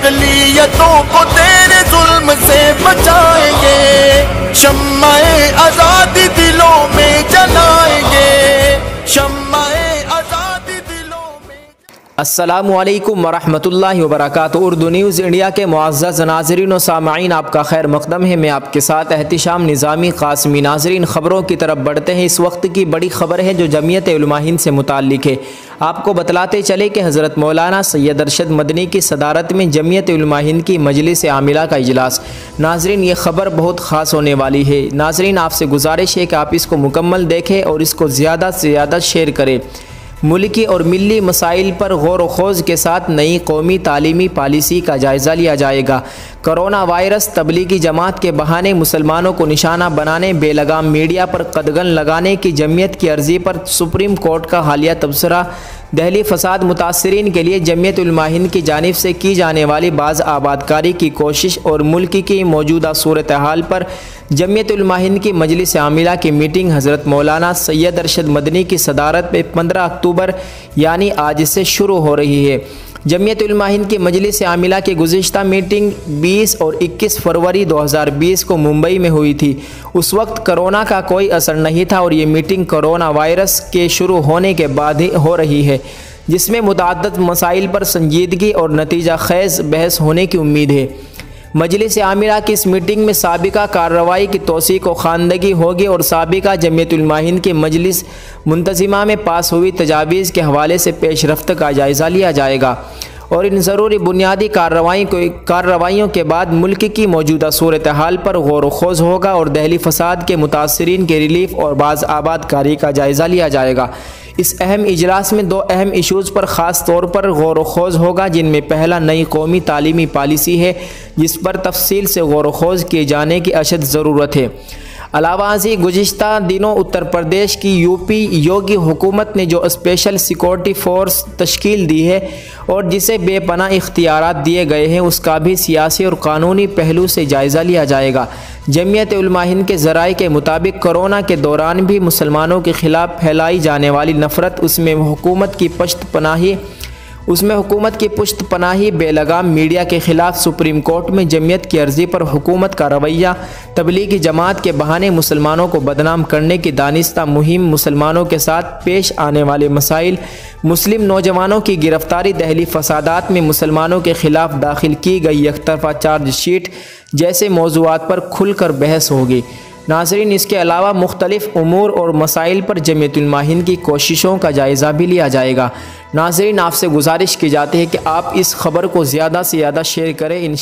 अक़लियतों को तेरे जुल्म से बचाएंगे, शम्माए आज़ादी दिलों में जलाएंगे, शम्माए आज़ादी दिलों में। अस्सलामु अलैकुम वरहमतुल्लाहि वबरकातुहू। उर्दू न्यूज़ इंडिया के मुअज़्ज़ज़ नाज़रीन व सामईन, आपका खैर मक़दम है। मैं आपके साथ एहतिशाम निज़ामी क़ासिमी। नाज़रीन, ख़बरों की तरफ बढ़ते हैं। इस वक्त की बड़ी ख़बर है जो जमीयत उलमा हिंद से मुताल्लिक़ है। आपको बतलाते चले कि हज़रत मौलाना सैयद अरशद मदनी की सदारत में जमीयत उलमा हिंद की मजलिस आमिला का इजलास। नाज़रीन, ये ख़बर बहुत ख़ास होने वाली है। नाज़रीन, आपसे गुजारिश है कि आप इसको मुकम्मल देखें और इसको ज़्यादा से ज़्यादा शेयर करें। मुल्की और मिली मसाइल पर गौर व खोज के साथ नई कौमी तालीमी पॉलिसी का जायज़ा लिया जाएगा। कोरोना वायरस, तबलीगी जमात के बहाने मुसलमानों को निशाना बनाने, बेलगाम मीडिया पर कदगन लगाने की जमीयत की अर्ज़ी पर सुप्रीम कोर्ट का हालिया तबसरा, दहली फसाद मुतासरीन के लिए जमीयत उलमा हिंद की जानिब से की जाने वाली बाज़ आबादकारी की कोशिश और मुल्क की मौजूदा सूरत हाल पर जमीयत उलमा हिंद की मजलिस आमिला की मीटिंग हज़रत मौलाना सैयद अरशद मदनी की सदारत में 15 अक्टूबर यानी आज से शुरू हो रही है। जमीयत उलमा हिंद की मजलिस आमिला की गुज़िश्ता मीटिंग 20 और 21 फरवरी 2020 को मुंबई में हुई थी। उस वक्त कोरोना का कोई असर नहीं था और ये मीटिंग कोरोना वायरस के शुरू होने के बाद ही हो रही है, जिसमें मुतअद्दिद मसाइल पर संजीदगी और नतीजा खेज़ बहस होने की उम्मीद है। मजलिस आमिला की इस मीटिंग में साबिका कार्रवाई की तोसीक व खानदगी होगी और साबिका जमीयत उलमा हिंद की मजलिस मुंतज़िमा में पास हुई तजावीज़ के हवाले से पेश रफ्त का जायज़ा लिया जाएगा और इन ज़रूरी बुनियादी कार्रवाइयों के बाद मुल्क की मौजूदा सूरत हाल पर गौर व खोज होगा और दहली फसाद के मुतासरीन के रिलीफ और बाज़ आबादकारी का जायज़ा लिया जाएगा। इस अहम इजलास में 2 अहम इशूज़ पर ख़ास तौर पर गौर व खोज होगा, जिनमें पहला नई कौमी तालीमी पॉलिसी है, जिस पर तफसील से गौर व खोज किए जाने की अशद ज़रूरत है। अलावाज़ी गुज़िश्ता दिनों उत्तर प्रदेश की यूपी योगी हुकूमत ने जो स्पेशल सिक्योरिटी फोर्स तश्कील दी है और जिसे बेपनाह इख्तियारात दिए गए हैं, उसका भी सियासी और कानूनी पहलू से जायज़ा लिया जाएगा। जमीयत उलमा हिंद के ज़राए के मुताबिक कोरोना के दौरान भी मुसलमानों के ख़िलाफ़ फैलाई जाने वाली नफ़रत, उसमें हुकूमत की पुश्त पनाही बेलगाम मीडिया के ख़िलाफ़ सुप्रीम कोर्ट में जमीयत की अर्ज़ी पर हुकूमत का रवैया, तबलीगी जमात के बहाने मुसलमानों को बदनाम करने की दानिस्ता मुहिम, मुसलमानों के साथ पेश आने वाले मसाइल, मुस्लिम नौजवानों की गिरफ्तारी, दहली फसादात में मुसलमानों के ख़िलाफ़ दाखिल की गई एकतरफ़ा चार्जशीट जैसे मौज़ूआत पर खुलकर बहस होगी। नाज़रीन, इसके अलावा मुख्तलिफ उमूर और मसाइल पर जमीयत उलमा हिंद की कोशिशों का जायज़ा भी लिया जाएगा। नाज़रीन, आपसे गुजारिश की जाती है कि आप इस खबर को ज़्यादा से ज़्यादा शेयर करें।